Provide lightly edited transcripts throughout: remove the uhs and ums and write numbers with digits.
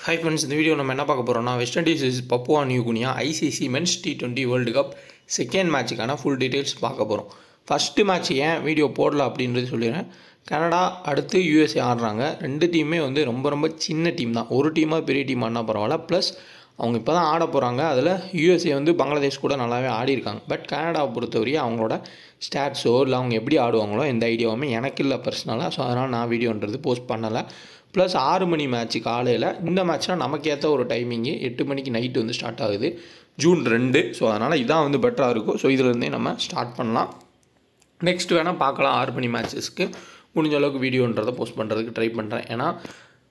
Hi friends, இந்த video நம்ம என்ன பார்க்க போகிறோம்னா West Indies is Papua New Guinea ICC men's T20 world cup second மேட்சுக்கான ஃபுல் டீட்டெயில்ஸ் பார்க்க போகிறோம். ஃபஸ்ட்டு மேட்ச் ஏன் வீடியோ போடல அப்படின்றது சொல்லிடுறேன். கனடா அடுத்து யூஎஸ்ஏ ஆடுறாங்க. ரெண்டு டீமே வந்து ரொம்ப சின்ன டீம் தான். ஒரு டீமாக பெரிய டீம் ஆடினா பரவாயில்ல. ப்ளஸ் அவங்க இப்போ தான் ஆட போகிறாங்க. அதில் யூஎஸ்ஏ வந்து பங்களாதேஷ் கூட நல்லாவே ஆடி இருக்காங்க. பட் கனடாவை பொறுத்தவரையும் அவங்களோட ஸ்டாட்ஸோ இல்லை அவங்க எப்படி ஆடுவாங்களோ எந்த ஐடியாவுமே எனக்கு இல்லை பர்சனலாக. ஸோ அதனால் நான் வீடியோன்றது போஸ்ட் பண்ணலை. ப்ளஸ் 6 மணி மேட்ச்சு காலையில். இந்த மேட்ச்னால் நமக்கு ஏற்ற ஒரு டைமிங்கு 8 மணிக்கு நைட்டு வந்து ஸ்டார்ட் ஆகுது, June 2. ஸோ அதனால் இதான் வந்து பெட்டராக இருக்கும். ஸோ இதிலேருந்தே நம்ம ஸ்டார்ட் பண்ணலாம். நெக்ஸ்ட் வேணால் பார்க்கலாம். 6 மணி மேட்சஸ்க்கு முடிஞ்ச அளவுக்கு வீடியோன்றதை போஸ்ட் பண்ணுறதுக்கு ட்ரை பண்ணுறேன். ஏன்னா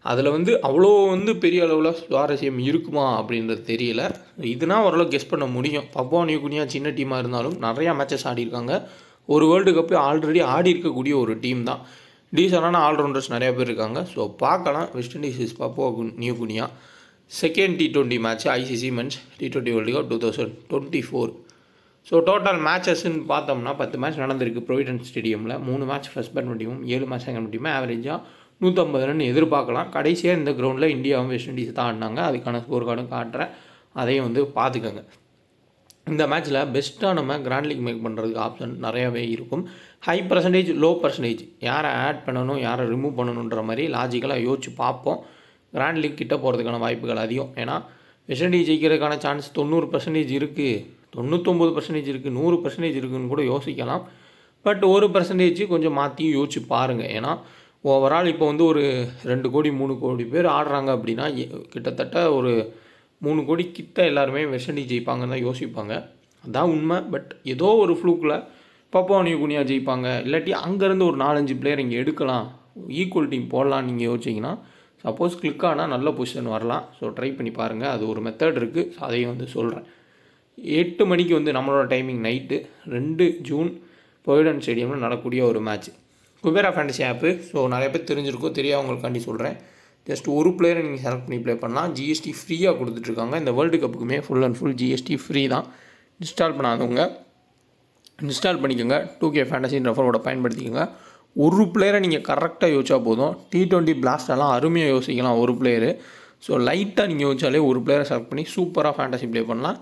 அதில் வந்து அவ்வளோ வந்து பெரிய அளவில் சுவாரஸ்யம் இருக்குமா அப்படின்றது தெரியல. இதுனால் ஓரளவுக்கு கெஸ் பண்ண முடியும். பப்புவா நியூ கினியா சின்ன டீமாக இருந்தாலும் நிறையா மேட்சஸ் ஆடிருக்காங்க. ஒரு வேர்ல்டு கப்பு ஆல்ரெடி ஆடி இருக்கக்கூடிய ஒரு டீம் தான். டீசனான ஆல்ரவுண்டர்ஸ் நிறையா பேர் இருக்காங்க. ஸோ பார்க்கலாம். West Indies is Papua New Guinea second T20 match ICC men's T20 world cup 2024. So total மேட்சஸ்ன்னு பார்த்தோம்னா 10 மேட்ச் நடந்திருக்கு ப்ரொவிடன்ஸ் ஸ்டேடியமில். 3 மேட்ச் ஃபர்ஸ்ட் பேட் டீமும் 7 மேட்ச் செகண்ட் டீமும் ஆவரேஜாக 150 ரன் எதிர்பார்க்கலாம். கடைசியாக இந்த கிரவுண்டில் இந்தியாவும் வெஸ்ட் இண்டீஸ் தான் ஆடினாங்க. அதுக்கான ஸ்கோர் கார்டும் காட்டுறேன், அதையும் வந்து பார்த்துக்கோங்க. இந்த மேட்ச்சில் பெஸ்ட்டாக நம்ம கிராண்ட் லீக் மேக் பண்ணுறதுக்கு ஆப்ஷன் நிறையாவே இருக்கும். ஹை பர்சன்டேஜ் லோ பர்சன்டேஜ் யாரை ஆட் பண்ணணும் யாரை ரிமூவ் பண்ணணுன்ற மாதிரி லாஜிக்கலாக யோசிச்சு பார்ப்போம். கிராண்ட் லீக் கிட்ட போகிறதுக்கான வாய்ப்புகள் அதிகம். ஏன்னா வெஸ்ட் இண்டீஸ் ஜெயிக்கிறதுக்கான சான்ஸ் 90% இருக்குது, 99% இருக்குது, 100% இருக்குதுன்னு கூட யோசிக்கலாம். பட் 1% கொஞ்சம் மாற்றி யோசிச்சு பாருங்கள். ஏன்னா ஓவரால் இப்போ வந்து ஒரு 2 கோடி 3 கோடி பேர் ஆடுறாங்க அப்படின்னா கிட்டத்தட்ட ஒரு 3 கோடி கிட்ட எல்லாருமே வெஸ்ட் இண்டீஸ் ஜெயிப்பாங்கன்னு தான் யோசிப்பாங்க. அதான் உண்மை. பட் ஏதோ ஒரு ஃப்ளூக்கில் பப்புவா நியூ கினியா ஜெயிப்பாங்க, இல்லாட்டி அங்கேருந்து ஒரு 4-5 பிளேயர் இங்கே எடுக்கலாம், ஈக்குவல் டீம் போடலாம் நீங்கள் யோசிச்சிங்கன்னா சப்போஸ் கிளிக் ஆனால் நல்ல பொசிஷன் வரலாம். ஸோ ட்ரை பண்ணி பாருங்கள். அது ஒரு மெத்தட் இருக்குது. ஸோ அதையும் வந்து சொல்கிறேன். 8 மணிக்கு வந்து நம்மளோட டைமிங் நைட்டு 2 ஜூன் ப்ரொவிடன்ஸ் ஸ்டேடியமில் நடக்கக்கூடிய ஒரு மேட்ச். குபேரா ஃபேண்டசி ஆப்பு. ஸோ நிறைய பேர் தெரிஞ்சிருக்கும், தெரியாதவங்களுக்காண்டி சொல்கிறேன். ஜஸ்ட் ஒரு பிளேயரை நீங்கள் செலக்ட் பண்ணி ப்ளே பண்ணலாம். ஜிஎஸ்டி ஃப்ரீயாக கொடுத்துட்ருக்காங்க. இந்த வேர்ல்டு கப்புக்குமே full and full GST free தான். இன்ஸ்டால் பண்ணாதவங்க இன்ஸ்டால் பண்ணிக்கோங்க. 2K ஃபேண்டசின் ரெஃபரோட பயன்படுத்திக்கோங்க. ஒரு பிளேயரை நீங்கள் கரெக்டாக யோசிச்சா போதும். T20 பிளாஸ்டெல்லாம் அருமையாக யோசிக்கலாம் ஒரு பிளேயரு. ஸோ லைட்டாக நீங்கள் யோசிச்சாலே ஒரு பிளேயரை செலக்ட் பண்ணி சூப்பராக ஃபேண்டசி ப்ளே பண்ணலாம்.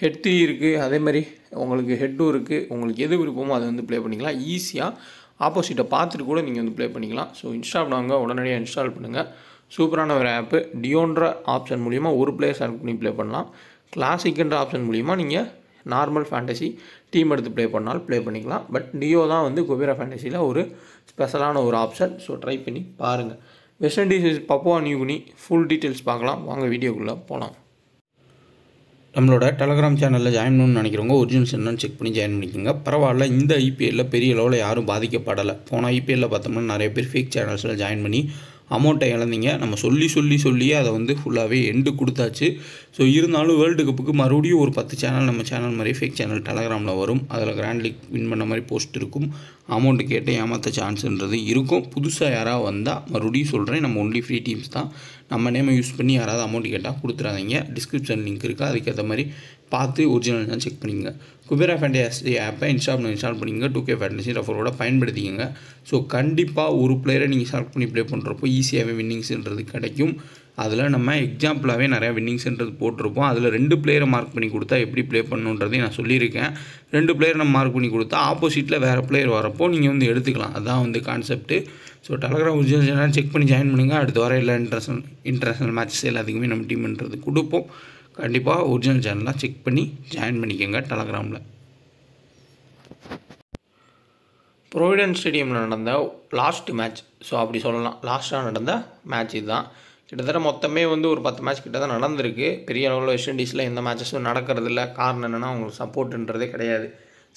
ஹெட் 3 இருக்குது, அதேமாதிரி உங்களுக்கு ஹெட்டும் இருக்குது. உங்களுக்கு எது விருப்பமோ அதை வந்து ப்ளே பண்ணிக்கலாம். ஈஸியாக ஆப்போசிட்டை பார்த்துட்டு கூட நீங்கள் வந்து ப்ளே பண்ணிக்கலாம். ஸோ இன்ஸ்டால் பண்ணுவாங்க, உடனடியாக இன்ஸ்டால் பண்ணுங்கள். சூப்பரான ஒரு ஆப்பு. டியோன்ற ஆப்ஷன் மூலிமா ஒரு பிளேயர் செலக்ட் பண்ணி ப்ளே பண்ணலாம். கிளாசிக்ன்ற ஆப்ஷன் மூலிமா நீங்கள் நார்மல் ஃபேண்டசி டீம் எடுத்து ப்ளே பண்ணாலும் ப்ளே பண்ணிக்கலாம். பட் டியோ தான் வந்து குபேரா ஃபேண்டசியில் ஒரு ஸ்பெஷலான ஒரு ஆப்ஷன். ஸோ ட்ரை பண்ணி பாருங்கள். West Indies Papua new Guinea full details பார்க்கலாம். வாங்க வீடியோக்குள்ளே போகலாம். நம்மளோட டெலகிராம் சேனலில் ஜாயின் பண்ணணும்னு நினைக்கிறவங்க ஒரிஜினல்ஸ் என்னன்னு செக் பண்ணி ஜாயின் பண்ணிக்கோங்க. பரவாயில்ல, இந்த ஐபிஎல்லில் பெரிய லெவலில் யாரும் பாதிக்கப்படலை. போன ஐபிஎல்லில் பார்த்தோம்னா நிறைய பேர் ஃபேக் சேனல்ஸில் ஜாயின் பண்ணி அமௌண்ட்டை இழந்தீங்க. நம்ம சொல்லியே அதை வந்து ஃபுல்லாகவே எண்டு கொடுத்தாச்சு. ஸோ இருந்தாலும் வேர்ல்டு கப்புக்கு மறுபடியும் ஒரு 10 சேனல் நம்ம சேனல் மாதிரி ஃபேக் சேனல் டெலகிராமில் வரும். அதில் கிராண்ட் லீக் வின் பண்ண மாதிரி போஸ்ட் இருக்கும். அமௌண்ட்டு கேட்டு ஏமாற்ற சான்ஸுன்றது இருக்கும். புதுசாக யாராவது வந்தால் மறுபடியும் சொல்கிறேன், நம்ம ஒன்லி ஃப்ரீ டீம்ஸ் தான். நம்ம நேமை யூஸ் பண்ணி யாராவது அமௌண்ட் கேட்டால் கொடுத்துறாதீங்க. டிஸ்கிரிப்ஷன் லிங்க் இருக்குது, அதுக்கேற்ற மாதிரி பார்த்து ஒரிஜினல் தான் செக் பண்ணிங்க. குபேரா ஃபேண்டசி ஆப்பை இன்ஸ்டால் பண்ணிங்க. 2K fantasy ரெஃபரோட பயன்படுத்திக்கங்க. ஸோ கண்டிப்பாக ஒரு பிளேயரை நீங்கள் செலக்ட் பண்ணி ப்ளே பண்ணுறப்போ ஈஸியாகவே வின்னிங்ஸ்ன்றது கிடைக்கும். அதில் நம்ம எக்ஸாம்பிளாகவே நிறையா வின்னிங்ஸ்ன்றது போட்டிருப்போம். அதில் 2 பிளேயரை மார்க் பண்ணி கொடுத்தா எப்படி ப்ளே பண்ணணுன்றதையும் நான் சொல்லியிருக்கேன். 2 பிளேயர் நம்ம மார்க் பண்ணி கொடுத்தா ஆப்போசிட்டில் வேறு பிளேயர் வரப்போ நீங்கள் வந்து எடுத்துக்கலாம். அதுதான் வந்து concept. So Telegram original check பண்ணி ஜாயின் பண்ணுங்கள். அடுத்த வர எல்லா இன்டர்நேஷ்னல் மேட்சஸ் எல்லாத்துக்குமே நம்ம டீம்ன்றது கொடுப்போம். கண்டிப்பாக ஒரிஜினல் சேனலாக செக் பண்ணி ஜாயின் பண்ணிக்கோங்க டெலகிராமில். ப்ரொவிடன்ஸ் ஸ்டேடியமில் நடந்த லாஸ்ட் மேட்ச். ஸோ அப்படி சொல்லலாம், லாஸ்ட்டாக நடந்த மேட்ச் இதுதான். கிட்டத்தட்ட மொத்தமே வந்து ஒரு 10 மேட்ச் கிட்ட தான் நடந்திருக்கு. பெரிய அளவில் வெஸ்ட் இண்டீஸில் எந்த மேட்சஸும் நடக்கிறதில்ல. காரணம் என்னென்னா அவங்களுக்கு சப்போர்ட்டுன்றதே கிடையாது.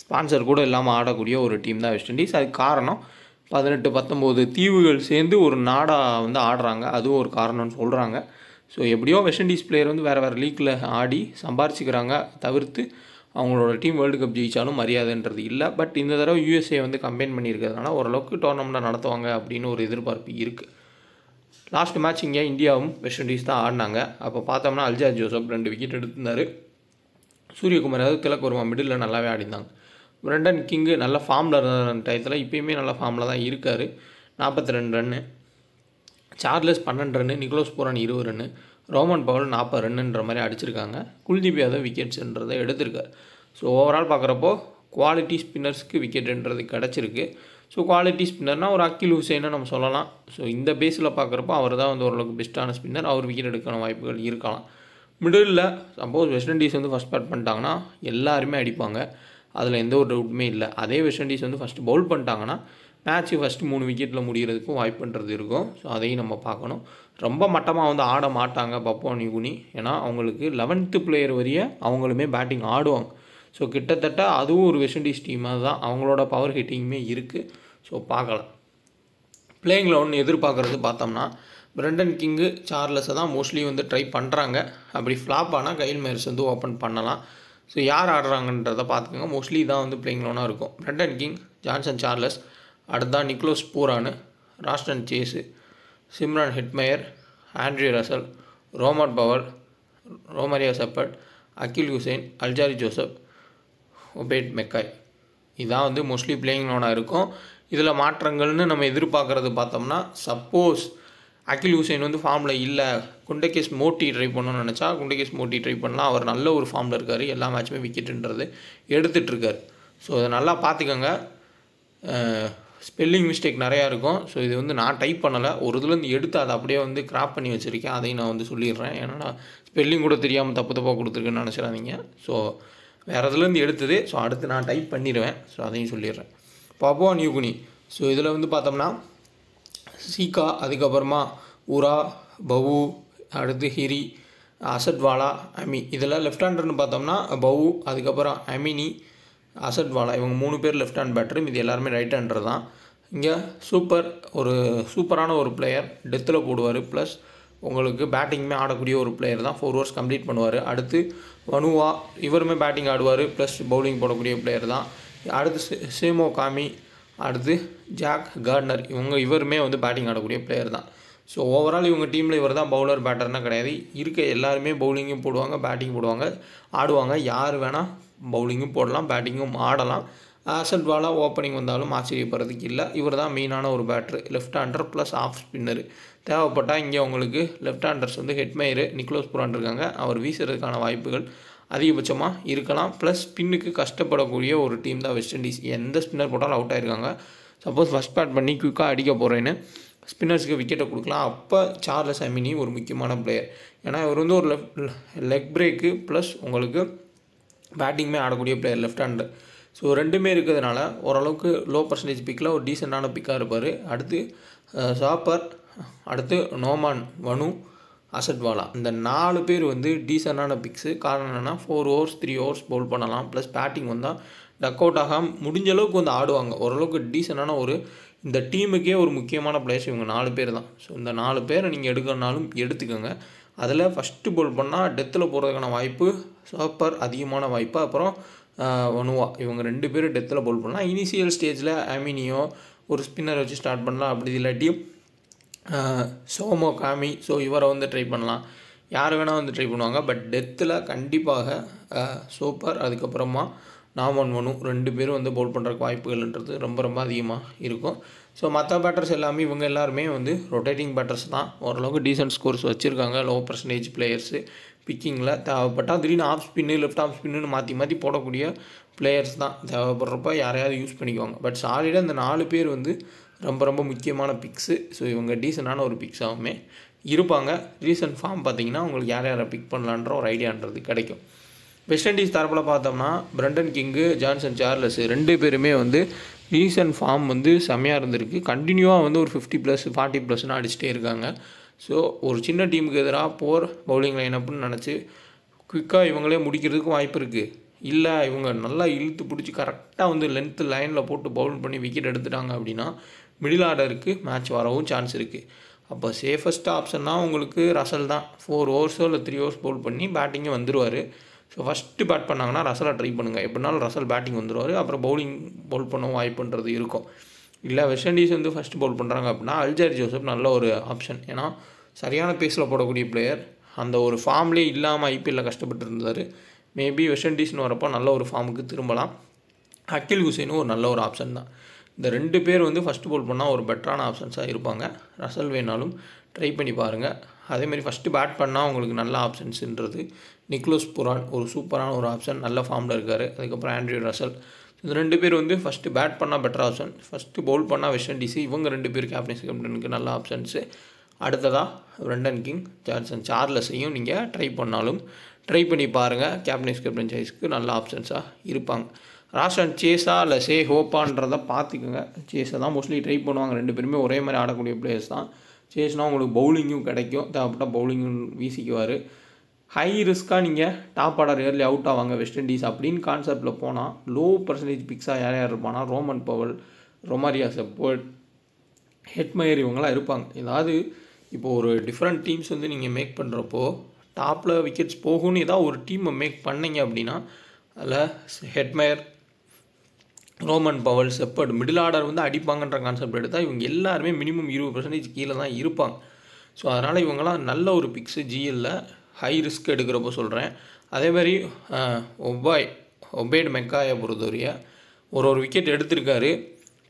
ஸ்பான்சர் கூட இல்லாமல் ஆடக்கூடிய ஒரு டீம் தான் வெஸ்ட் இண்டீஸ். அதுக்கு காரணம் 18-19 தீவுகள் சேர்ந்து ஒரு நாடாக வந்து ஆடுறாங்க. அதுவும் ஒரு காரணம்னு சொல்கிறாங்க. ஸோ எப்படியோ வெஸ்ட் இண்டீஸ் பிளேயர் வந்து வேறு லீக்கில் ஆடி சம்பாரிச்சிக்கிறாங்க. தவிர்த்து அவங்களோட டீம் வேர்ல்டு கப் ஜெயித்தாலும் மரியாதைன்றது இல்லை. பட் இந்த தடவை யூஎஸ்ஏ வந்து கம்பைன் பண்ணியிருக்கிறதுனால ஓரளவுக்கு டோர்னமெண்ட்டை நடத்துவாங்க அப்படின்னு ஒரு எதிர்பார்ப்பு இருக்குது. லாஸ்ட் மேட்ச் இங்கே இந்தியாவும் வெஸ்ட் இண்டீஸ் தான் ஆடினாங்க. அப்போ பார்த்தோம்னா அல்ஜார் ஜோசப் 2 விக்கெட் எடுத்திருந்தார். சூரியகுமார் அதாவது திலக் வர்மா மிடில் நல்லாவே ஆடிந்தாங்க. பிரண்டன் கிங்கு நல்ல ஃபார்மில் இருந்த டயத்தில் இப்போயுமே நல்ல ஃபார்மில் தான் இருக்கார். 42 run. Charles 12 run, Nicholas Pooran 20 run, Rovman Powell 40 ரன்னுன்ற மாதிரி அடிச்சிருக்காங்க. குல்தீப் யாதவ் விக்கெட்ஸ்ன்றதை எடுத்திருக்காரு. ஸோ ஓவரால் பார்க்குறப்போ குவாலிட்டி ஸ்பின்னர்ஸ்க்கு விக்கெட்டுன்றது கிடச்சிருக்கு. ஸோ குவாலிட்டி ஸ்பின்னர்னால் ஒரு அக்கில் ஹுசைனை நம்ம சொல்லலாம். ஸோ இந்த பேஸில் பார்க்குறப்போ அவர் தான் வந்து ஓரளவுக்கு பெஸ்ட்டான ஸ்பின்னர். அவர் விக்கெட் எடுக்கான வாய்ப்புகள் இருக்கலாம். மிடில் சப்போஸ் வெஸ்ட் இண்டீஸ் வந்து ஃபஸ்ட் பேட் பண்ணிட்டாங்கன்னா எல்லாருமே அடிப்பாங்க, அதில் எந்த ஒரு டவுட்டுமே இல்லை. அதே வெஸ்ட் இண்டீஸ் வந்து ஃபஸ்ட்டு பவுல் பண்ணிட்டாங்கன்னா மேட்ச்சு ஃபஸ்ட்டு 3 விக்கெட்டில் முடிகிறதுக்கும் வாய்ப்புன்றது இருக்கும். ஸோ அதையும் நம்ம பார்க்கணும். ரொம்ப மட்டமாக வந்து ஆட மாட்டாங்க பப்புவா நியூகினி. ஏன்னா அவங்களுக்கு 11th பிளேயர் வரைய அவங்களுமே பேட்டிங் ஆடுவாங்க. ஸோ கிட்டத்தட்ட அதுவும் ஒரு வெஸ்ட் இண்டீஸ் டீமாக தான் அவங்களோட பவர் ஹிட்டிங்குமே இருக்குது. ஸோ பார்க்கலாம். பிளேயிங் 11 எதிர்பார்க்குறது பார்த்தோம்னா பிரண்டன் கிங்கு, சார்லஸை தான் மோஸ்ட்லி வந்து ட்ரை பண்ணுறாங்க. அப்படி ஃப்ளாப் ஆனால் கைல் மேயர்ஸ் வந்து ஓப்பன் பண்ணலாம். ஸோ யார் ஆடுறாங்கன்றதை பார்த்துக்கோங்க. மோஸ்ட்லி தான் வந்து பிளேயிங் 11 இருக்கும். பிரண்டன் கிங், ஜான்சன் சார்லஸ், அடுத்ததான் Nicholas Pooran, Roston Chase, Shimron Hetmyer, Andre Russell, Rovman Powell, Romario Shepherd, Akeal Hosein, Alzarri Joseph, Obed McCoy. இதான் வந்து மோஸ்ட்லி பிளேயிங் 11 இருக்கும். இதில் மாற்றங்கள்னு நம்ம எதிர்பார்க்குறது பார்த்தோம்னா சப்போஸ் அகில் ஹுசைன் வந்து ஃபார்மில் இல்லை, குண்டகேஸ் மோட்டி ட்ரை பண்ணணும்னு நினச்சா குண்டகேஸ் மோட்டி ட்ரை பண்ணலாம். அவர் நல்ல ஒரு ஃபார்மில் இருக்கார். எல்லா மேட்சுமே விக்கெட்டுன்றது எடுத்துகிட்ருக்கார். ஸோ அதை நல்லா பார்த்துக்கோங்க. ஸ்பெல்லிங் மிஸ்டேக் நிறையா இருக்கும். ஸோ இது வந்து நான் டைப் பண்ணலை, ஒரு இதுலேருந்து எடுத்து அதை அப்படியே வந்து கிராப் பண்ணி வச்சுருக்கேன். அதையும் நான் வந்து சொல்லிடுறேன். ஏன்னா ஸ்பெல்லிங் கூட தெரியாமல் தப்பாக கொடுத்துருக்குன்னு நினச்சிடாதீங்க. ஸோ வேறு இதுலேருந்து எடுத்தது. ஸோ அடுத்து நான் டைப் பண்ணிடுவேன். ஸோ அதையும் சொல்லிடுறேன். Papua New Guinea. ஸோ இதில் வந்து பார்த்தோம்னா சீகா, அதுக்கப்புறமா உரா, பவு, அடுத்து ஹிரி, அசட்வாலா, அமி. இதில் லெஃப்ட் ஹேண்டர்னு பார்த்தோம்னா பவு, அதுக்கப்புறம் அமினி, அசட்வாலா. இவங்க 3 பேர் லெஃப்ட் ஹேண்ட் பேட்டர். இது எல்லாருமே ரைட் ஹேண்டர் தான். இங்கே சூப்பரான ஒரு பிளேயர், டெத்தில் போடுவார். ப்ளஸ் உங்களுக்கு பேட்டிங்குமே ஆடக்கூடிய ஒரு பிளேயர் தான். 4 ஓவர்ஸ் கம்ப்ளீட் பண்ணுவார். அடுத்து வனுவா, இவருமே பேட்டிங் ஆடுவார், ப்ளஸ் பவுலிங் போடக்கூடிய பிளேயர் தான். அடுத்து சேமோ காமி, அடுத்து ஜாக் கார்ட்னர், இவருமே வந்து பேட்டிங் ஆடக்கூடிய பிளேயர் தான். ஸோ ஓவரால் இவங்க டீமில் இவர் தான் பவுலர் பேட்டர்னால் கிடையாது. இருக்க எல்லாருமே பவுலிங்கும் போடுவாங்க, பேட்டிங் போடுவாங்க, ஆடுவாங்க. யார் வேணால் பவுலிங்கும் போடலாம், பேட்டிங்கும் ஆடலாம். அசட்வாலா ஓப்பனிங் வந்தாலும் ஆச்சரியப்படுறதுக்கு இல்லை. இவர் தான் மெயினான ஒரு batter, left hander plus off spinner. தேவைப்பட்டால் இங்கே உங்களுக்கு லெஃப்ட் ஹேண்டர்ஸ் வந்து ஹெட்மயரு, நிக்கோலஸ் பூரான் இருக்காங்க. அவர் வீசுறதுக்கான வாய்ப்புகள் அதிகபட்சமாக இருக்கலாம். ப்ளஸ் ஸ்பின்னுக்கு கஷ்டப்படக்கூடிய ஒரு டீம் தான் வெஸ்ட் இண்டீஸ். எந்த ஸ்பின்னர் போட்டாலும் அவுட் ஆகிருக்காங்க. சப்போஸ் ஃபஸ்ட் பேட் பண்ணி குயிக்காக அடிக்க போகிறேன்னு ஸ்பின்னர்ஸுக்கு விக்கெட்டை கொடுக்கலாம். அப்போ சார்லஸ் அமினி ஒரு முக்கியமான பிளேயர். ஏன்னா இவர் வந்து ஒரு லெக் பிரேக்கு ப்ளஸ் உங்களுக்கு பேட்டிங்குமே ஆடக்கூடிய பிளேயர், லெஃப்ட் ஹேண்டர். ஸோ ரெண்டுமே இருக்கிறதுனால ஓரளவுக்கு லோ பர்சன்டேஜ் பிக்கில் ஒரு டீசெண்டான பிக்காக இருப்பார். அடுத்து சாப்பர், அடுத்து நோமான், வனு, அசட்வாலா. இந்த 4 பேர் வந்து டீசெண்டான பிக்ஸு. காரணம் என்னென்னா 4 ஓவர்ஸ் 3 ஓவர்ஸ் பவுல் பண்ணலாம். ப்ளஸ் பேட்டிங் வந்தால் டக் அவுட் ஆகாமல் முடிஞ்ச அளவுக்கு வந்து ஆடுவாங்க. ஓரளவுக்கு டீசெண்டான ஒரு இந்த டீமுக்கே ஒரு முக்கியமான பிளேயர்ஸ் இவங்க 4 பேர் தான். ஸோ இந்த 4 பேரை நீங்கள் எடுக்கிறனாலும் எடுத்துக்கோங்க. அதில் ஃபஸ்ட்டு பவுல் பண்ணால் டெத்தில் போகிறதுக்கான வாய்ப்பு சாப்பர் அதிகமான வாய்ப்பு. அப்புறம் வனுவா, இவங்க 2 பேரும் டெத்தில் பவுல் பண்ணலாம். இனிஷியல் ஸ்டேஜில் அமினியோ ஒரு ஸ்பின்னர் வச்சு ஸ்டார்ட் பண்ணலாம். அப்படி இல்லாட்டி சோமோ காமி, ஸோ இவரை வந்து ட்ரை பண்ணலாம். யார் வேணால் வந்து ட்ரை பண்ணுவாங்க. பட் டெத்தில் கண்டிப்பாக சூப்பர், அதுக்கப்புறமா நாமன் வனு 2 பேரும் வந்து பவுல் பண்ணுறக்கு வாய்ப்புகள்ன்றது ரொம்ப ரொம்ப அதிகமாக இருக்கும். ஸோ மற்ற பேட்டர்ஸ் எல்லாமே இவங்க எல்லாருமே வந்து ரொட்டேட்டிங் பேட்டர்ஸ் தான். ஓரளவுக்கு டீசென்ட் ஸ்கோர்ஸ் வச்சுருக்காங்க. லோ பர்சன்டேஜ் பிளேயர்ஸு பிக்கிங்கில் தேவைப்பட்டால் திடீர்னு off spin left off spin மாற்றி போடக்கூடிய பிளேயர்ஸ் தான். தேவைப்படுறப்ப யாரையாவது யூஸ் பண்ணிக்குவாங்க. பட் சாலிடாக இந்த 4 பேர் வந்து ரொம்ப ரொம்ப முக்கியமான பிக்ஸு. ஸோ இவங்க டீசெண்டான ஒரு பிக்ஸாகவுமே இருப்பாங்க. ரீசன்ட் ஃபார்ம் பார்த்திங்கன்னா உங்களுக்கு யாரை பிக் பண்ணலான்ற ஒரு ஐடியான்றது கிடைக்கும். வெஸ்ட் இண்டீஸ் தரப்பில் பார்த்தோம்னா பிரண்டன் கிங்கு, ஜான்சன் சார்லஸ் 2 பேருமே வந்து ரீசன்ட் ஃபார்ம் வந்து செம்மையாக இருந்திருக்கு. கண்டினியூவாக வந்து ஒரு 50+, 40+ன்னு அடிச்சுட்டே இருக்காங்க. ஸோ ஒரு சின்ன டீமுக்கு எதிராக பவுலிங் லைனப்னு நினச்சி குயிக்காக இவங்களே முடிக்கிறதுக்கும் வாய்ப்பு இருக்குது. இல்லை இவங்க நல்லா இழுத்து பிடிச்சி கரெக்டாக வந்து லென்த்து லைனில் போட்டு பவுல் பண்ணி விக்கெட் எடுத்துட்டாங்க அப்படின்னா மிடில் ஆர்டருக்கு மேட்ச் வரவும் சான்ஸ் இருக்குது. அப்போ சேஃபஸ்ட் ஆப்ஷன்னா உங்களுக்கு ரசல் தான். 4 ஓவர்ஸோ இல்லை 3 ஓவர்ஸ் பவுல் பண்ணி பேட்டிங்கே வந்துடுவார். ஸோ ஃபஸ்ட்டு பேட் பண்ணாங்கன்னா ரசலை ட்ரை பண்ணுங்கள். எப்படினாலும் ரசல் பேட்டிங் வந்துடுவார். அப்புறம் பவுல் பண்ணவும் வாய்ப்புன்றது இருக்கும். இல்லை வெஸ்ட் இண்டீஸ் வந்து ஃபஸ்ட்டு பவுல் பண்ணுறாங்க அப்படின்னா அல்ஜாரி ஜோசப் நல்ல ஒரு ஆப்ஷன். ஏன்னா சரியான பேஸில் போடக்கூடிய பிளேயர். அந்த ஒரு ஃபார்ம்லேயே இல்லாமல் ஐபிஎல்லில் கஷ்டப்பட்டு இருந்தார். மேபி வெஸ்ட் இண்டீஸ்னு வரப்போ நல்ல ஒரு ஃபார்முக்கு திரும்பலாம். அகில் ஹுசைனும் ஒரு நல்ல ஒரு ஆப்ஷன் தான். இந்த 2 பேர் வந்து ஃபஸ்ட்டு பவுல் பண்ணால் ஒரு பெட்டரான ஆப்ஷன்ஸாக இருப்பாங்க. ரசல் வேணாலும் ட்ரை பண்ணி பாருங்கள். அதேமாதிரி ஃபஸ்ட்டு பேட் பண்ணால் உங்களுக்கு நல்ல ஆப்ஷன்ஸுன்றது நிக்லோஸ் புரான் ஒரு சூப்பரான ஒரு ஆப்ஷன், நல்ல ஃபார்மில் இருக்கார். அதுக்கப்புறம் ஆண்ட்ரியூ ரசல், இந்த 2 பேர் வந்து ஃபஸ்ட்டு பேட் பண்ணால் பெட்டர் ஆப்ஷன், ஃபஸ்ட்டு பவுல் பண்ணால் வெஸ்ட் இண்டீஸ். இவங்க 2 பேர் கேப்டனுக்கு நல்ல ஆப்ஷன்ஸு. அடுத்ததாக பிரண்டன் கிங், ஜான்சன் சார்லஸையும் நீங்கள் ட்ரை பண்ணி பாருங்கள். கேப்டன் சாய்ஸ்க்கு நல்ல ஆப்ஷன்ஸாக இருப்பாங்க. ராஷன் சேஸா இல்லை சே ஹோப்பான்றதை பார்த்துக்குங்க. சேஸை தான் மோஸ்ட்லி ட்ரை பண்ணுவாங்க. 2 பேருமே ஒரே மாதிரி ஆடக்கூடிய பிளேயர்ஸ் தான். சேஸ்னால் உங்களுக்கு பவுலிங்கும் கிடைக்கும், தேவைப்பட்டால் பவுலிங்கும் வீசிக்குவார். ஹை ரிஸ்க்காக நீங்கள் டாப் ஆர்டர் ஏர்லி அவுட் ஆவாங்க வெஸ்ட் இண்டீஸ் அப்படின்னு கான்செப்டில் போனால் லோ பர்சன்டேஜ் பிக்ஸாக யார் இருப்பானா Rovman Powell, Romario Shepherd, Hetmyer இவங்களாம் இருப்பாங்க. ஏதாவது இப்போது ஒரு டிஃப்ரெண்ட் டீம்ஸ் வந்து நீங்கள் மேக் பண்ணுறப்போ டாப்பில் விக்கெட்ஸ் போகும்னு ஏதாவது ஒரு டீமை மேக் பண்ணிங்க அப்படின்னா அதில் Hetmyer, Rovman Powell, Shepherd middle order வந்து அடிப்பாங்கன்ற கான்செப்ட் எடுத்தால் இவங்க எல்லாருமே மினிமம் 20% கீழே தான் இருப்பாங்க. ஸோ அதனால் இவங்களாம் நல்ல ஒரு பிக்ஸு ஜிஎல்ல ஹை ரிஸ்க் எடுக்கிறப்போ சொல்கிறேன். அதேமாதிரி ஒபேட் மெக்காயை பொறுத்தவரைய ஒரு விக்கெட் எடுத்திருக்காரு.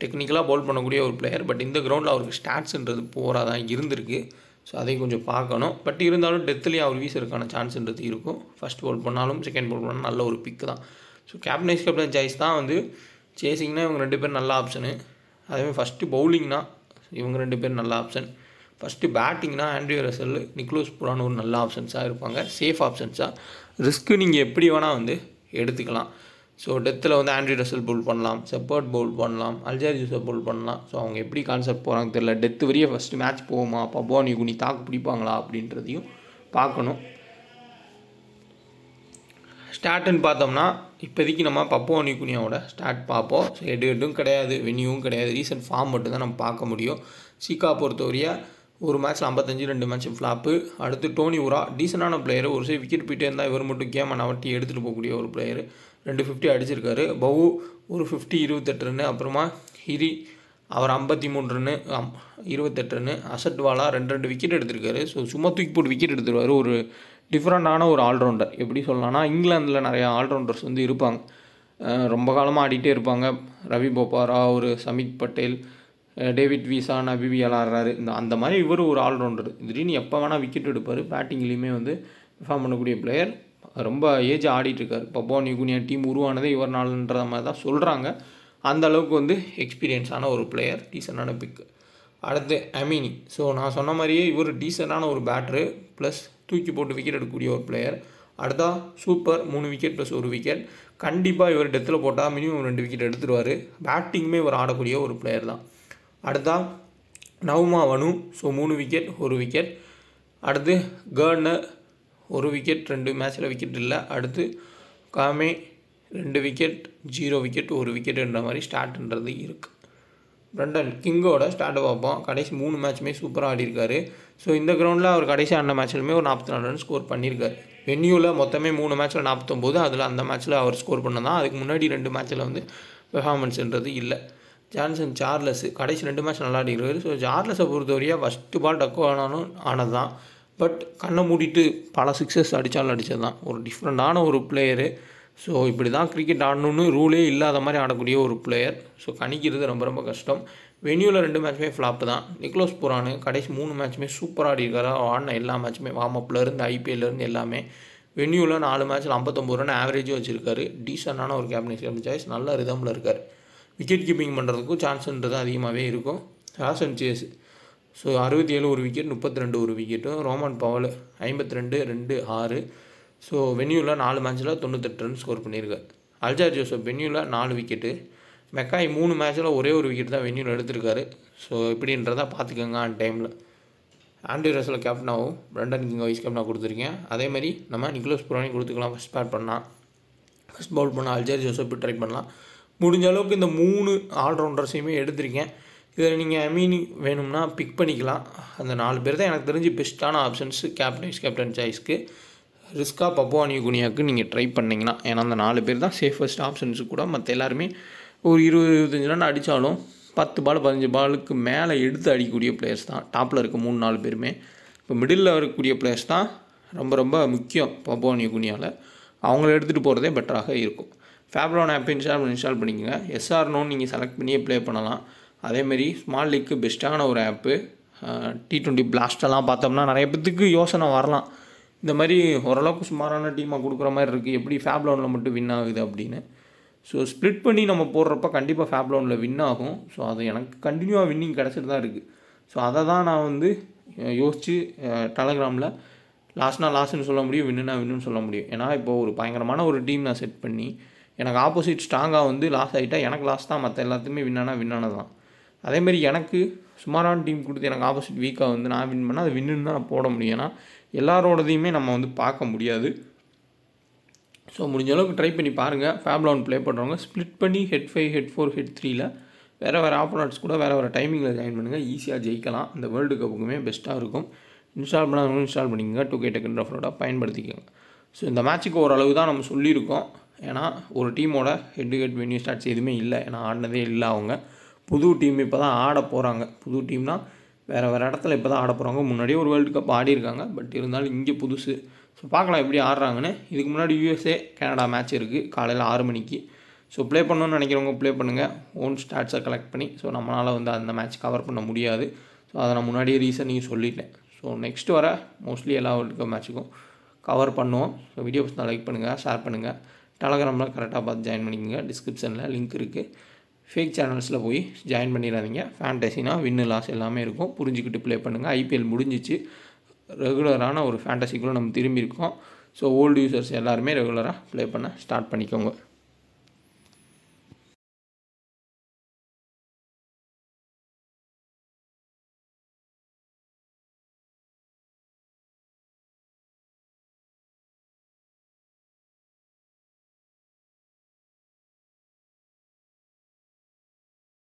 டெக்னிக்கலாக பவுல் பண்ணக்கூடிய ஒரு பிளேயர். பட் இந்த கிரவுண்டில் அவருக்கு ஸ்டாட்ஸுன்றது போராக தான் இருந்திருக்கு. ஸோ அதை கொஞ்சம் பார்க்கணும். பட் இருந்தாலும் டெத்துலேயே அவர் வீசறதுக்கான சான்ஸ்ன்றது இருக்கும். ஃபஸ்ட் பவுல் பண்ணாலும் செகண்ட் பவுல் பண்ணாலும் நல்ல ஒரு பிக்கு தான். ஸோ கேப்டன் சாய்ஸ் தான் வந்து சேசிங்னா இவங்க 2 பேர் நல்ல ஆப்ஷனு. அதேமாதிரி ஃபஸ்ட்டு பவுலிங்னா இவங்க 2 பேர் நல்ல ஆப்ஷன். ஃபஸ்ட்டு பேட்டிங்னா ஆண்ட்ரியூ ரசல், நிக்லோஸ் புரான் ஒரு நல்ல ஆப்ஷன்ஸாக இருப்பாங்க, சேஃப் ஆப்ஷன்ஸாக. ரிஸ்க்கு நீங்கள் எப்படி வேணால் வந்து எடுத்துக்கலாம். ஸோ டெத்தில் வந்து ஆண்ட்ரியூ ரசல் பவுல் பண்ணலாம், செப்பர்ட் பவுல் பண்ணலாம், அல்ஜார் யூசப் பவுல் பண்ணலாம். ஸோ அவங்க எப்படி கான்செப்ட் போகிறாங்க தெரியல. டெத்து வரையே ஃபஸ்ட்டு மேட்ச் போகுமா, பப்புவா நியூகினி தாக்கு பிடிப்பாங்களா அப்படின்றதையும் பார்க்கணும். ஸ்டார்ட்டுன்னு பார்த்தோம்னா இப்போதைக்கு நம்ம பப்புவா நியூகினியாவோட ஸ்டார்ட் பார்ப்போம். ஸோ எதுவும் கிடையாது, வென்யூவும் கிடையாது, ரீசன்ட் ஃபார்ம் மட்டும் தான் நம்ம பார்க்க முடியும். சீக்கா பொறுத்தவரையா ஒரு மேட்ச்சில் 55, 2 மேட்ச் ஃப்ளாப்பு. அடுத்து டோனி உரா டீசெண்டான பிளேயர், ஒரு சைடு விக்கெட் போயிட்டே இருந்தால் இவர் மட்டும் கேமை நவட்டி எடுத்துகிட்டு போகக்கூடிய ஒரு பிளேயர். 2 50 அடிச்சிருக்காரு. பவு ஒரு 50 28 ரன்னு. அப்புறமா ஹிரி அவர் 53 ரன்னு 28 ரன்னு. அசட்வாலா 2 விக்கெட் எடுத்திருக்காரு. ஸோ சும்மா தூக்கி போட்டு விக்கெட் எடுத்துருவார். ஒரு டிஃப்ரெண்ட்டான ஒரு ஆல்ரவுண்டர். எப்படி சொல்லலாம்னா இங்கிலாந்தில் நிறையா ஆல்ரவுண்டர்ஸ் வந்து இருப்பாங்க, ரொம்ப காலமாக ஆடிட்டே இருப்பாங்க. ரவி போபாரா, ஒரு சமித் பட்டேல், டேவிட் வீசா, நபிபிஎல் ஆடுறாரு. அந்த மாதிரி இவர் ஒரு ஆல்ரவுண்டர். திடீர்னு எப்போ வேணால் விக்கெட் எடுப்பார். பேட்டிங்லேயுமே வந்து பெர்ஃபார்ம் பண்ணக்கூடிய பிளேயர். ரொம்ப ஏஜ் ஆடிட்டுருக்கார். பப்புவா நியூகினியா டீம் உருவானதே இவர்னாலன்ற மாதிரி தான் சொல்கிறாங்க. அந்த அளவுக்கு வந்து எக்ஸ்பீரியன்ஸான ஒரு பிளேயர், டீசெண்டான பிக்கு. அடுத்து அமினி. ஸோ நான் சொன்ன மாதிரியே இவர் டீசெண்டான ஒரு பேட்ரு ப்ளஸ் தூக்கி போட்டு விக்கெட் எடுக்கக்கூடிய ஒரு பிளேயர். அடுத்தா சூப்பர் 3 விக்கெட் ப்ளஸ் 1 விக்கெட். கண்டிப்பாக இவர் டெத்தில் போட்டால் மினிமம் 2 விக்கெட் எடுத்துருவார். பேட்டிங்குமே இவர் ஆடக்கூடிய ஒரு பிளேயர் தான். அடுத்தா நவ்மா வனு. So 3 wicket 1 wicket. அடுத்து கர்னர் 1 விக்கெட் 2 மேட்ச்சில் விக்கெட் இல்லை. அடுத்து காமே 2 விக்கெட் 0 விக்கெட் 1 விக்கெட்டுன்ற மாதிரி ஸ்டார்ட்ன்றது இருக்குது. பிரண்டன் கிங்கோட ஸ்டார்ட்டை பார்ப்போம். கடைசி 3 மேட்ச்சுமே சூப்பராக ஆடிருக்காரு. ஸோ இந்த கிரவுண்டில் அவர் கடைசி ஆடின மேட்ச்லையுமே ஒரு 44 ரன் ஸ்கோர் பண்ணியிருக்காரு. வென்யூவில் மொத்தமே 3 மேட்ச்சில் 49, அதில் அந்த மேட்ச்சில் அவர் ஸ்கோர் பண்ணதான். அதுக்கு முன்னாடி 2 மேட்ச்சில் வந்து பெர்ஃபார்மன்ஸ்ன்றது இல்லை. ஜான்சன் சார்லஸ் கடைசி 2 மேட்ச் நல்லா ஆடிருக்காரு. ஸோ சார்லஸை பொறுத்தவரையாக ஃபஸ்ட்டு பால் டக்கு ஆனது தான். பட் கண்ணை மூடிட்டு பல சிக்ஸஸ் அடித்தது தான். ஒரு டிஃப்ரெண்ட்டான ஒரு பிளேயரு. ஸோ இப்படி தான் கிரிக்கெட் ஆடணுன்னு ரூலே இல்லாத மாதிரி ஆடக்கூடிய ஒரு பிளேயர். ஸோ கணிக்கிறது ரொம்ப கஷ்டம். வென்யூவில் 2 மேட்ச்சுமே ஃப்ளாப்பு தான். நிக்லோஸ் புரான் கடைசி 3 மேட்ச்சுமே சூப்பராக ஆடிருக்காரு. ஆடின எல்லா மேட்ச்சுமே வார்மப்லேருந்து ஐபிஎல்லேருந்து எல்லாமே. வென்யூவில் 4 மேட்ச்சில் 59 ரன் ஆவரேஜும் வச்சுருக்காரு. டீசெண்டான ஒரு கேப்டன் சாய்ஸ், நல்ல ரிதமில் இருக்கார். விக்கெட் கீப்பிங் பண்ணுறதுக்கும் சான்ஸுன்றது அதிகமாகவே இருக்கும். ராஷன் சேஸ் ஸோ 67 1 விக்கெட், 32 1 விக்கெட்டும். Rovman Powell 52 2 6. ஸோ வென்யூவில் 4 மேட்ச்சில் 98 ரன் ஸ்கோர் பண்ணியிருக்காரு. அல்ஜார் ஜோசப் வென்யூவில் 4 விக்கெட்டு. மெக்காய் 3 மேட்ச்சில் ஒரே ஒரு விக்கெட் தான் வென்யூவில் எடுத்திருக்காரு. ஸோ இப்படின்றத பார்த்துக்கோங்க. ஆன் டைமில் ஆண்ட்ரியூ ரசல் கேப்டனாகவும் பிரண்டன் கிங் வைஸ் கேப்டனாக கொடுத்துருக்கேன். அதேமாதிரி நம்ம நிக்லோஸ் புரானையும் கொடுத்துக்கலாம். ஃபஸ்ட் பேட் பண்ணால், ஃபஸ்ட் பவுல் பண்ணால் அல்ஜார் ஜோசப் ட்ரை பண்ணலாம். முடிஞ்ச அளவுக்கு இந்த 3 ஆல்ரவுண்டர்ஸையுமே எடுத்திருக்கேன். இதில் நீங்கள் அமீனி வேணும்னா பிக் பண்ணிக்கலாம். அந்த 4 பேர் தான் எனக்கு தெரிஞ்சு பெஸ்ட்டான ஆப்ஷன்ஸ் கேப்டன் சாய்ஸ்க்கு. ரிஸ்க்காக பப்புவா நியூகினியாவுக்கு நீங்கள் ட்ரை பண்ணிங்கன்னா, ஏன்னா அந்த 4 பேர் தான் சேஃபஸ்ட் ஆப்ஷன்ஸு கூட. மற்ற எல்லாருமே ஒரு 20-25 ரன் அடித்தாலும் 10 பால் 15 பாலுக்கு மேலே எடுத்து அடிக்கக்கூடிய பிளேயர்ஸ் தான். டாப்பில் இருக்க 3-4 பேருமே. இப்போ மிடில் இருக்கக்கூடிய பிளேயர்ஸ் தான் ரொம்ப முக்கியம் பப்புவா நியூகினியாவில். அவங்கள எடுத்துகிட்டு போகிறதே பெட்டராக இருக்கும். ஃபேப்லான் ஆப் இன்ஸ்டால் பண்ணிக்கோங்க. எஸ்ஆர் நோன்னு நீங்கள் செலக்ட் பண்ணியே ப்ளே பண்ணலாம். அதேமாரி ஸ்மால் லீக்கு பெஸ்ட்டான ஒரு ஆப்பு. T20 பிளாஸ்டெல்லாம் பார்த்தோம்னா நிறைய பேத்துக்கு யோசனை வரலாம், இந்த மாதிரி ஓரளவுக்கு சுமாரான டீமாக கொடுக்குற மாதிரி இருக்குது, எப்படி ஃபேப் லோனில் மட்டும் வின் ஆகுது அப்படின்னு. ஸோ ஸ்ப்ளிட் பண்ணி நம்ம போடுறப்ப கண்டிப்பாக ஃபேப் லோனில் வின் ஆகும். ஸோ அது எனக்கு கண்டினியூவாக வின்னிங் கிடச்சிட்டு தான் இருக்குது. ஸோ அதை தான் நான் வந்து யோசித்து டெலகிராமில் லாஸ்ட்னா லாஸ்ட்னு சொல்ல முடியும், வின்னுனா வின்னுன்னு சொல்ல முடியும். ஏன்னா இப்போது ஒரு பயங்கரமான ஒரு டீம் நான் செட் பண்ணி எனக்கு ஆப்போசிட் ஸ்ட்ராங்காக வந்து லாஸ் ஆகிட்டா எனக்கு லாஸ் தான், மற்ற எல்லாத்துக்குமே வின்னானது தான். அதேமாதிரி எனக்கு சுமாரான டீம் கொடுத்து எனக்கு ஆப்போசிட் வீக்காக வந்து நான் வின் பண்ணால் அது வின்னுன்னு தான் நான் போட முடியும். ஏன்னா எல்லாரோடதையுமே நம்ம வந்து பார்க்க முடியாது. ஸோ முடிஞ்ச அளவுக்கு ட்ரை பண்ணி பாருங்கள். ஃபேப் லோன் ப்ளே பண்ணுறவங்க ஸ்ப்ளிட் பண்ணி ஹெட் 5 ஹெட் 4 ஹெட் 3ல் வேறு ஆப்போனட்ஸ் கூட வேறு டைமிங்கில் ஜாயின் பண்ணுங்கள். ஈஸியாக ஜெயிக்கலாம். அந்த வேர்ல்டு கப்புக்குமே பெஸ்ட்டாக இருக்கும். இன்ஸ்டால் பண்ணாதவங்க இன்ஸ்டால் பண்ணிக்கோங்க. 2K டெக்கன் ரெஃபரோட பயன்படுத்திக்கோங்க. ஸோ இந்த மேட்ச்சுக்கு ஓரளவு தான் நம்ம சொல்லியிருக்கோம். ஏன்னா ஒரு டீமோட head to head venue stats எதுவுமே இல்லை. ஏன்னா ஆடினதே இல்லை. அவங்க புது டீம் இப்போ தான் ஆட போகிறாங்க. புது டீம்னால் வேறு இடத்துல இப்போ தான் ஆட போகிறாங்க. முன்னாடியே ஒரு வேர்ல்டு கப் ஆடிருக்காங்க. பட் இருந்தாலும் இங்கே புதுசு. ஸோ பார்க்கலாம் எப்படி ஆடுறாங்கன்னு. இதுக்கு முன்னாடி USA கனடா மேட்ச் இருக்குது காலையில் 6 மணிக்கு. ஸோ ப்ளே பண்ணணும்னு நினைக்கிறவங்க ப்ளே பண்ணுங்கள், ஓன் ஸ்டாட்ஸை கலெக்ட் பண்ணி. ஸோ நம்மளால் வந்து அந்த மேட்ச் கவர் பண்ண முடியாது. ஸோ அதை நான் முன்னாடியே ரீசனையும் சொல்லிட்டேன். ஸோ நெக்ஸ்ட் வர மோஸ்ட்லி எல்லா வேர்ல்டு கப் மேட்ச்சுக்கும் கவர் பண்ணுவோம். ஸோ வீடியோ பிடிச்சா லைக் பண்ணுங்கள், ஷேர் பண்ணுங்கள். டெலகிராமில் கரெக்டாக பார்த்து ஜாயின் பண்ணிக்கோங்க. டிஸ்கிரிப்ஷனில் லிங்க் இருக்குது. ஃபேக் சேனல்ஸில் போய் ஜாயின் பண்ணிடாதீங்க. ஃபேண்டசினா வின்னு லாஸ் எல்லாமே இருக்கும். புரிஞ்சுக்கிட்டு ப்ளே பண்ணுங்கள். IPL முடிஞ்சிச்சு. ரெகுலரான ஒரு ஃபேண்டசிக்குள்ளே நம்ம திரும்பி இருக்கோம். ஸோ ஓல்டு யூசர்ஸ் எல்லாருமே ரெகுலராக ப்ளே பண்ண ஸ்டார்ட் பண்ணிக்கோங்க.